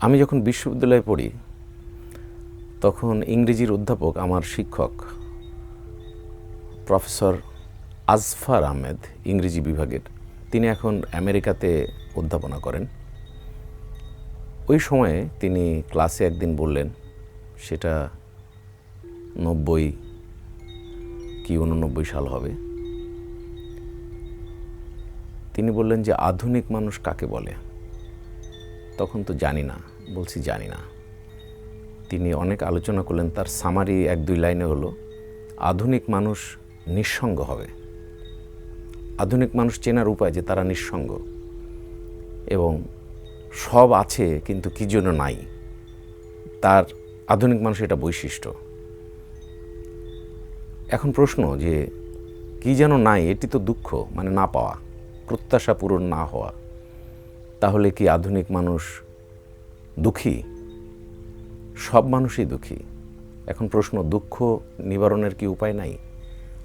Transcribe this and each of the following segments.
আমি যখন বিশ্ববিদ্যালয়ে পড়ি তখন ইংরেজির অধ্যাপক আমার শিক্ষক প্রফেসর আজফার আহমেদ ইংরেজি বিভাগের, তিনি এখন আমেরিকাতে অধ্যাপনা করেন। ওই সময়ে তিনি ক্লাসে একদিন বললেন, সেটা 90 কি 89 সাল হবে, তিনি বললেন যে আধুনিক মানুষ কাকে বলে। তখন তো জানি না, বলছি জানি না। তিনি অনেক আলোচনা করলেন, তার সামারি 1-2 লাইনে হলো, আধুনিক মানুষ নিঃসঙ্গ হবে। আধুনিক মানুষ চেনার উপায় যে তারা নিঃসঙ্গ এবং সব আছে কিন্তু কি জন্য নাই, তার আধুনিক মানুষ এটা বৈশিষ্ট্য। এখন প্রশ্ন যে কি যেন নাই, এটি তো দুঃখ, মানে না পাওয়া, প্রত্যাশা পূরণ না হওয়া। তাহলে কি আধুনিক মানুষ দুঃখী? সব মানুষই দুঃখী। এখন প্রশ্ন, দুঃখ নিবারণের কি উপায় নাই?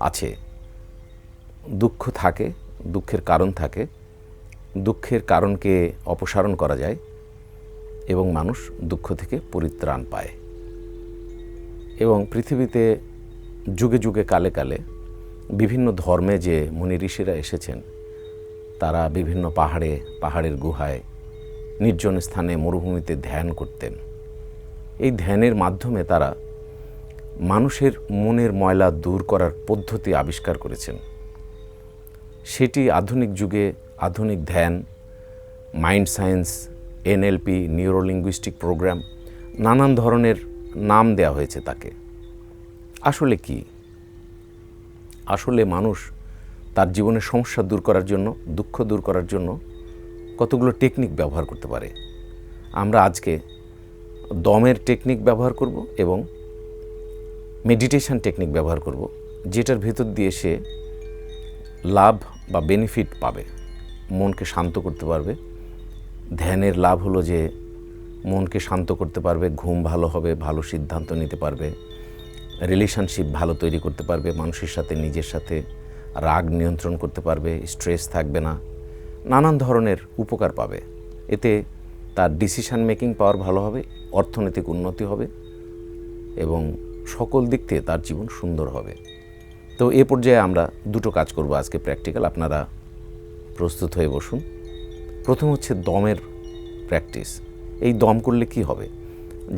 আছে। দুঃখ থাকে, দুঃখের কারণ থাকে, দুঃখের কারণকে অপসারণ করা যায় এবং মানুষ দুঃখ থেকে পরিত্রাণ পায়। এবং পৃথিবীতে যুগে যুগে কালে কালে বিভিন্ন ধর্মে যে মুনি ঋষিরা এসেছেন, তারা বিভিন্ন পাহাড়ের গুহায়, নির্জন স্থানে, মরুভূমিতে ধ্যান করতেন। এই ধ্যানের মাধ্যমে তারা মানুষের মনের ময়লা দূর করার পদ্ধতি আবিষ্কার করেছেন। সেটি আধুনিক যুগে আধুনিক ধ্যান, mind science, NLP, neurolinguistic program, নানান ধরনের নাম দেওয়া হয়েছে তাকে। আসলে কি? আসলে মানুষ তার জীবনের সমস্যা দূর করার জন্য, দুঃখ দূর করার জন্য কতগুলো টেকনিক ব্যবহার করতে পারে। আমরা আজকে দমের টেকনিক ব্যবহার করব এবং মেডিটেশন টেকনিক ব্যবহার করব, যেটার ভেতর দিয়ে সে লাভ বা বেনিফিট পাবে, মনকে শান্ত করতে পারবে। ধ্যানের লাভ হলো যে মনকে শান্ত করতে পারবে, ঘুম ভালো হবে, ভালো সিদ্ধান্ত নিতে পারবে, রিলেশনশিপ ভালো তৈরি করতে পারবে, মানুষের সাথে, নিজের সাথে রাগ নিয়ন্ত্রণ করতে পারবে, স্ট্রেস থাকবে না, নানান ধরনের উপকার পাবে। এতে তার ডিসিশন মেকিং পাওয়ার ভালো হবে, অর্থনৈতিক উন্নতি হবে এবং সকল দিক থেকে তার জীবন সুন্দর হবে। তো এ পর্যায়ে আমরা দুটো কাজ করব আজকে প্র্যাকটিক্যাল। আপনারা প্রস্তুত হয়ে বসুন। প্রথম হচ্ছে দমের প্র্যাকটিস। এই দম করলে কি হবে?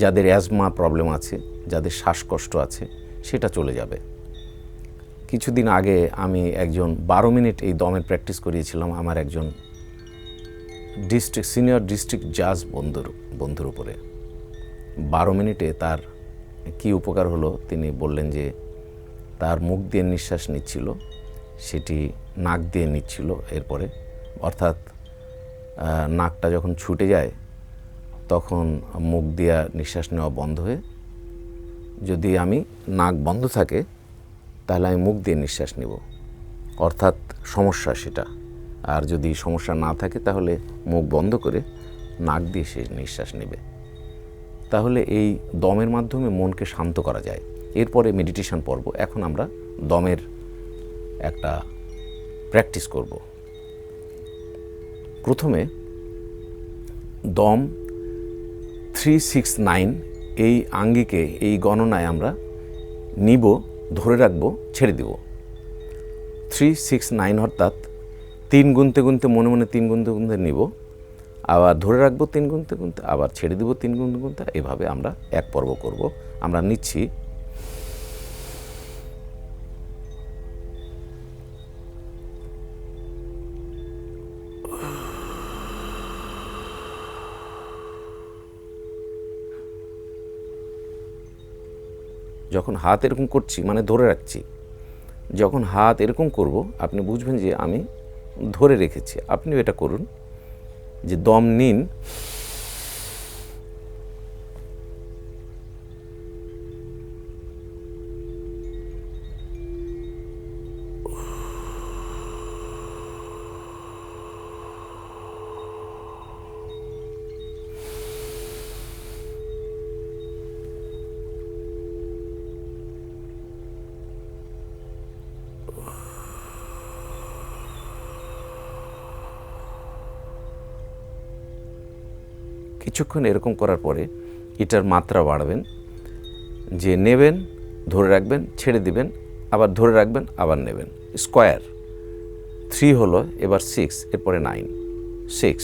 যাদের অ্যাজমা প্রবলেম আছে, যাদের শ্বাসকষ্ট আছে, সেটা চলে যাবে। কিছুদিন আগে আমি একজন 12 মিনিট এই দমের প্র্যাকটিস করিয়েছিলাম আমার একজন সিনিয়র ডিস্ট্রিক্ট জাজ বন্ধুর উপরে। 12 মিনিটে তার কি উপকার হলো তিনি বললেন যে তার মুখ দিয়ে নিঃশ্বাস নিচ্ছিল, সেটি নাক দিয়ে নিচ্ছিল এরপরে, অর্থাৎ নাকটা যখন ছুটে যায় তখন মুখ দিয়ে নিঃশ্বাস নেওয়া বন্ধ হয়ে, যদি আমি নাক বন্ধ থাকে তাহলে আমি মুখ দিয়ে নিঃশ্বাস নেব, অর্থাৎ সমস্যা সেটা। আর যদি সমস্যা না থাকে তাহলে মুখ বন্ধ করে নাক দিয়ে সে নিঃশ্বাস নেবে। তাহলে এই দমের মাধ্যমে মনকে শান্ত করা যায়। এরপরে মেডিটেশন পর্ব। এখন আমরা দমের একটা প্র্যাকটিস করব। প্রথমে দম 369 এই আঙ্গিকে, এই গণনায় আমরা নিব, ধরে রাখবো, ছেড়ে দিব। 369 অর্থাৎ 3 গুনতে গুনতে, মনে মনে 3 গুনতে গুনতে নিব, আবার ধরে রাখবো 3 গুনতে গুনতে, আবার ছেড়ে দিব 3 গুনতে গুনতে। এভাবে আমরা এক পর্ব করব। আমরা নিচ্ছি। যখন হাত এরকম করছি মানে ধরে রাখছি, যখন হাত এরকম করব আপনি বুঝবেন যে আমি ধরে রেখেছি। আপনিও এটা করুন, যে দম নিন, কিছুক্ষণ এরকম করার পরে এটার মাত্রা বাড়াবেন, যে নেবেন, ধরে রাখবেন, ছেড়ে দিবেন, আবার ধরে রাখবেন, আবার নেবেন। স্কোয়ার 3 হলো, এবার 6, এরপরে 9, 6।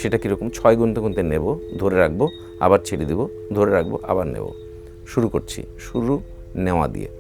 সেটা কীরকম? 6 গুনতে গুনতে নেব, ধরে রাখবো, আবার ছেড়ে দেব, ধরে রাখবো, আবার নেব। শুরু করছি, শুরু নেওয়া দিয়ে।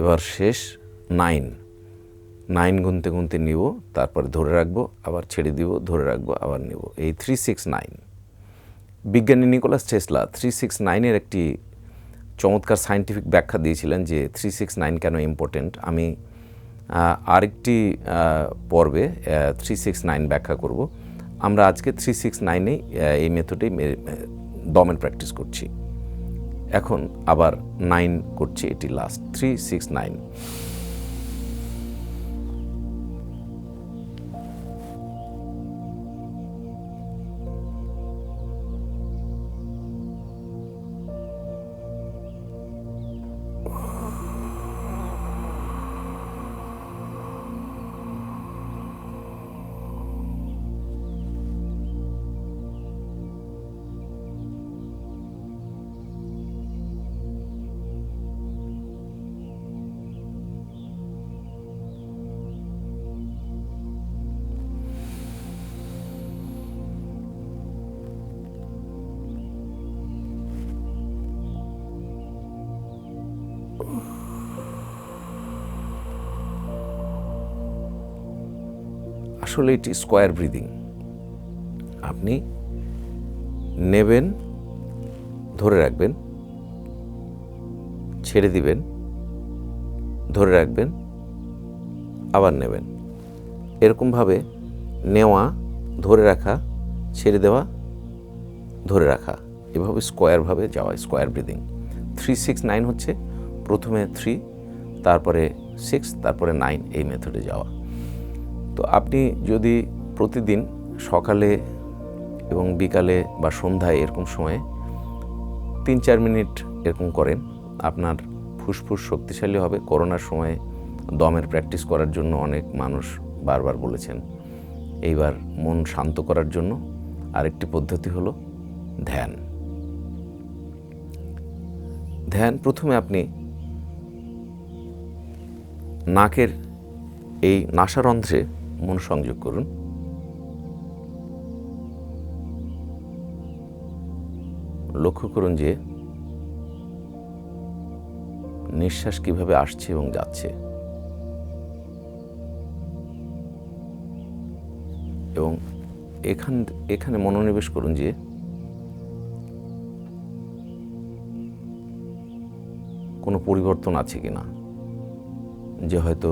এবার শেষ 9 গুনতে গুনতে নিব, তারপরে ধরে রাখবো, আবার ছেড়ে দিব, ধরে রাখবো, আবার নেব। এই 369। বিজ্ঞানী নিকোলাস টেসলা 369-এর একটি চমৎকার সায়েন্টিফিক ব্যাখ্যা দিয়েছিলেন যে 369 কেন ইম্পর্টেন্ট। আমি আরেকটি পর্বে 369 ব্যাখ্যা করব। আমরা আজকে 369-এই এই মেথডেই দমের প্র্যাকটিস করছি। এখন আবার 9 করছি, এটি লাস্ট। 369। আসলে এটি স্কোয়ার ব্রিদিং। আপনি নেবেন, ধরে রাখবেন, ছেড়ে দিবেন, ধরে রাখবেন, আবার নেবেন। এরকমভাবে নেওয়া, ধরে রাখা, ছেড়ে দেওয়া, ধরে রাখা, এভাবে স্কোয়ারভাবে যাওয়া, স্কোয়ার ব্রিদিং। 369 হচ্ছে প্রথমে 3, তারপরে 6, তারপরে 9, এই মেথডে যাওয়া। তো আপনি যদি প্রতিদিন সকালে এবং বিকালে বা সন্ধ্যায় এরকম সময়ে 3-4 মিনিট এরকম করেন, আপনার ফুসফুস শক্তিশালী হবে। করোনার সময় দমের প্র্যাকটিস করার জন্য অনেক মানুষ বারবার বলেছেন। এইবার মন শান্ত করার জন্য আরেকটি পদ্ধতি হলো ধ্যান। প্রথমে আপনি নাকের এই নাসারন্ধ্রে মন সংযোগ করুন। লক্ষ্য করুন যে নিঃশ্বাস কিভাবে আসছে এবং যাচ্ছে, এবং এখানে মনোনিবেশ করুন যে কোনো পরিবর্তন আছে কিনা, যে হয়তো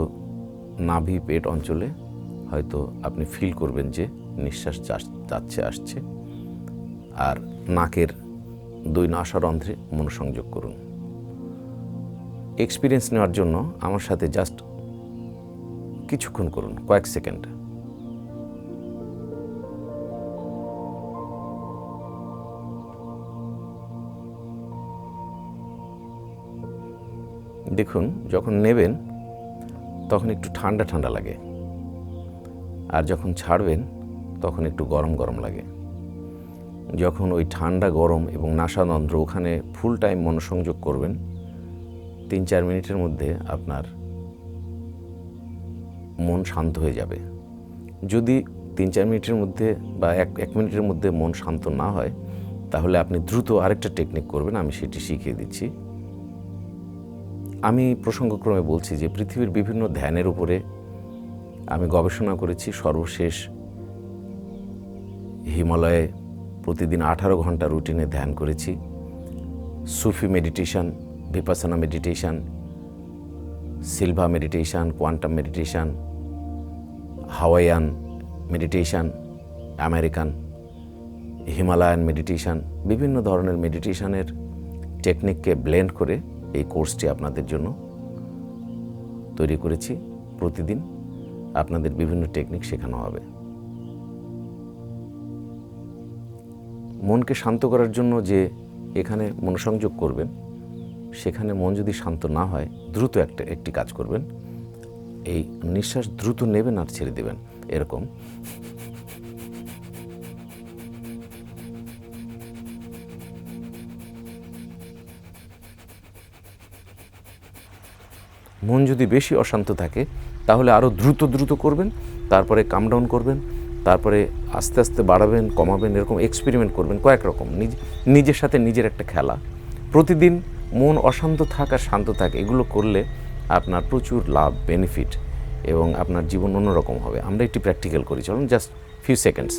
নাভি পেট অঞ্চলে হয়তো আপনি ফিল করবেন যে নিঃশ্বাস যাচ্ছে আসছে। আর নাকের 2 নাসারন্ধ্রে মনোসংযোগ করুন। এক্সপিরিয়েন্স নেওয়ার জন্য আমার সাথে জাস্ট কিছুক্ষণ করুন, কয়েক সেকেন্ড। দেখুন, যখন নেবেন তখন একটু ঠান্ডা ঠান্ডা লাগে, আর যখন ছাড়বেন তখন একটু গরম গরম লাগে। যখন ওই ঠান্ডা গরম এবং নাসারন্ধ্র ওখানে ফুল টাইম মনোসংযোগ করবেন, 3-4 মিনিটের মধ্যে আপনার মন শান্ত হয়ে যাবে। যদি 3-4 মিনিটের মধ্যে বা এক মিনিটের মধ্যে মন শান্ত না হয়, তাহলে আপনি দ্রুত আরেকটা টেকনিক করবেন, আমি সেটি শিখিয়ে দিচ্ছি। আমি প্রসঙ্গক্রমে বলছি যে পৃথিবীর বিভিন্ন ধ্যানের উপরে আমি গবেষণা করেছি। সর্বশেষ হিমালয়ে প্রতিদিন 18 ঘন্টা রুটিনে ধ্যান করেছি। Sufi meditation, Vipassana meditation, Silva meditation, quantum meditation, Hawaiian meditation, American, Himalayan meditation, বিভিন্ন ধরনের মেডিটেশনের টেকনিককে ব্লেন্ড করে এই কোর্সটি আপনাদের জন্য তৈরি করেছি। প্রতিদিন আপনাদের বিভিন্ন টেকনিক শেখানো হবে। মনকে শান্ত করার জন্য যে এখানে মনোসংযোগ করবেন, সেখানে মন যদি শান্ত না হয় দ্রুত একটি কাজ করবেন। এই নিঃশ্বাস দ্রুত নেবেন আর ছেড়ে দেবেন, এরকম। মন যদি বেশি অশান্ত থাকে তাহলে আরও দ্রুত করবেন, তারপরে কাম ডাউন করবেন, তারপরে আস্তে আস্তে বাড়াবেন, কমাবেন, এরকম এক্সপেরিমেন্ট করবেন কয়েক রকম। নিজের সাথে নিজের একটা খেলা। প্রতিদিন মন অশান্ত থাক আর শান্ত থাক, এগুলো করলে আপনার প্রচুর লাভ, বেনিফিট, এবং আপনার জীবন অন্যরকম হবে। আমরা একটি প্র্যাকটিক্যাল করি, চলুন, জাস্ট ফিউ সেকেন্ডস।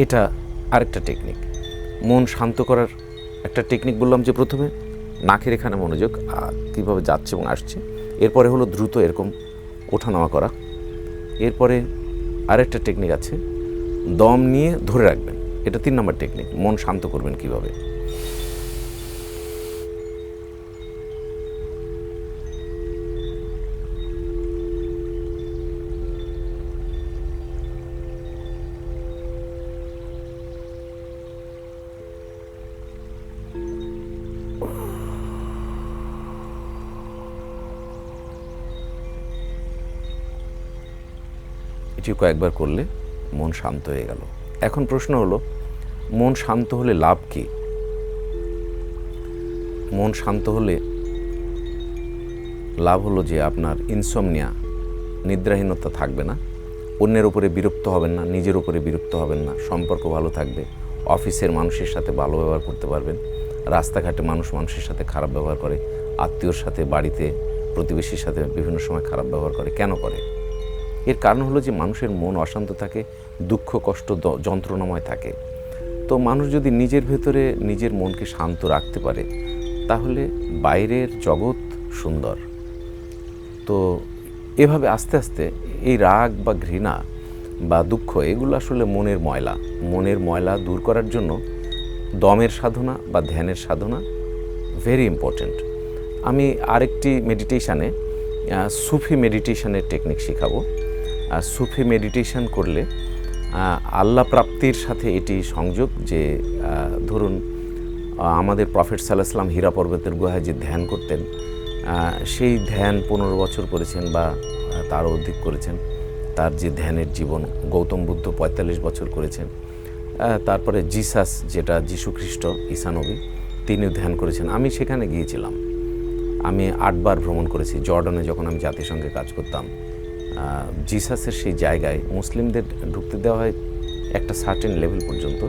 এটা আরেকটা টেকনিক, মন শান্ত করার একটা টেকনিক। বললাম যে প্রথমে নাকের এখানে মনোযোগ, কীভাবে যাচ্ছে এবং আসছে। এরপরে হলো দ্রুত এরকম ওঠানামা করা। এরপরে আরেকটা টেকনিক আছে, দম নিয়ে ধরে রাখবেন। এটা 3 নম্বর টেকনিক। মন শান্ত করবেন কিভাবে? এটি কয়েকবার করলে মন শান্ত হয়ে গেল। এখন প্রশ্ন হলো, মন শান্ত হলে লাভ কি? মন শান্ত হলে লাভ হলো যে আপনার ইনসমনিয়া, নিদ্রাহীনতা থাকবে না, অন্যের উপরে বিরক্ত হবেন না, নিজের উপরে বিরক্ত হবেন না, সম্পর্ক ভালো থাকবে, অফিসের মানুষের সাথে ভালো ব্যবহার করতে পারবেন। রাস্তাঘাটে মানুষের সাথে খারাপ ব্যবহার করে, আত্মীয়র সাথে, বাড়িতে প্রতিবেশীর সাথে বিভিন্ন সময় খারাপ ব্যবহার করে। কেন করে? এর কারণ হলো যে মানুষের মন অশান্ত থাকে, দুঃখ, কষ্ট, যন্ত্রণাময় থাকে। তো মানুষ যদি নিজের ভেতরে নিজের মনকে শান্ত রাখতে পারে, তাহলে বাইরের জগৎ সুন্দর। তো এভাবে আস্তে আস্তে এই রাগ বা ঘৃণা বা দুঃখ, এগুলো আসলে মনের ময়লা দূর করার জন্য দমের সাধনা বা ধ্যানের সাধনা ভেরি ইম্পর্ট্যান্ট। আমি আরেকটি মেডিটেশানে সুফি মেডিটেশনের টেকনিক শেখাবো। সুফি মেডিটেশন করলে আল্লাহ প্রাপ্তির সাথে এটি সংযোগ। যে ধরুন আমাদের প্রফেট সাল্লাল্লাহু আলাইহি ওয়াসাল্লাম হীরা পর্বতের গুহায় যে ধ্যান করতেন, সেই ধ্যান 15 বছর করেছেন বা তারও অধিক করেছেন। তার যে ধ্যানের জীবন, গৌতম বুদ্ধ 45 বছর করেছেন। তারপরে জিসাস, যেটা যীশু খ্রিস্ট, ঈসা নবী, তিনিও ধ্যান করেছেন। আমি সেখানে গিয়েছিলাম। আমি 8 বার ভ্রমণ করেছি। জর্ডানে যখন আমি জাতিসংঘে কাজ করতাম, জিসাসের সেই জায়গায় মুসলিমদের ঢুকতে দেওয়া হয় একটা সার্টেন লেভেল পর্যন্ত,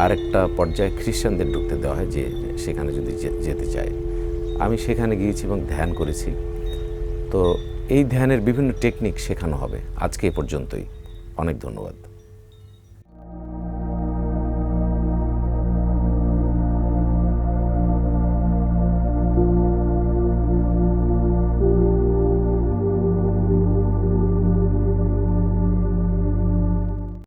আর একটা পর্যায়ে খ্রিস্টানদের ঢুকতে দেওয়া হয়, যে সেখানে যদি যেতে চায়। আমি সেখানে গিয়েছি এবং ধ্যান করেছি। তো এই ধ্যানের বিভিন্ন টেকনিক শেখানো হবে। আজকে এ পর্যন্তই। অনেক ধন্যবাদ।